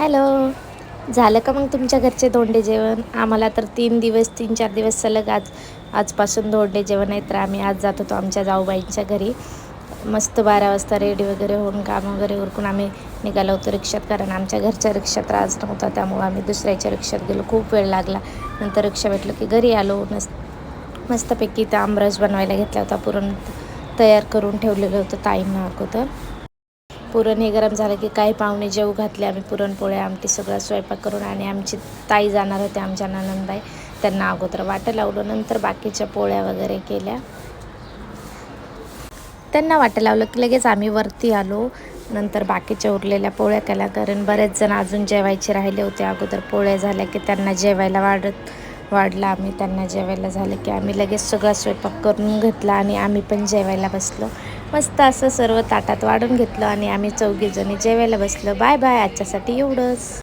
Hello. झालं का मग तुमच्या घरचे धोंडे जेवण? आम्हाला तर 3-4 दिवस सलग आजपासून धोंडे जेवण आहे. तर आम्ही आज जात होतो आमच्या जाऊबाईंच्या घरी. मस्त 12 वाजता रेडी वगैरे होऊन काम वगैरे उरकून आम्ही निघालो होतो रिक्षात, कारण आमच्या घरच्या रिक्षात त्रास नव्हता, त्यामुळं आम्ही दुसऱ्याच्या रिक्षात गेलो. खूप वेळ लागला. नंतर रिक्षा भेटलं की घरी आलो. मस्तपैकी इथं आमरस बनवायला घेतला होता. पुरण तयार करून ठेवलेलं होतं ताईंना अगोदर. पुरण हे गरम झालं की काही पाहुणे जेवू घातले. आम्ही पुरणपोळ्या आमटी सगळा स्वयंपाक करून, आणि आमची ताई जाणार होते आमच्या नणंदबाई, त्यांना अगोदर वाटं लावलं. नंतर बाकीच्या पोळ्या वगैरे केल्या. त्यांना वाटं लावलं की लगेच आम्ही वरती आलो. नंतर बाकीच्या उरलेल्या पोळ्या केल्या, कारण बरेच जण अजून जेवायचे राहिले होते. अगोदर पोळ्या झाल्या की त्यांना जेवायला वाढलं. आम्ही त्यांना जेवायला झालं की आम्ही लगेच सगळा स्वयंपाक करून घेतला आणि आम्ही पण जेवायला बसलो. मस्त असं सर्व ताटात वाढून घेतलं आणि आम्ही 4घी जणी जेवायला बसलो. Bye bye. आजच्यासाठी एवढंच.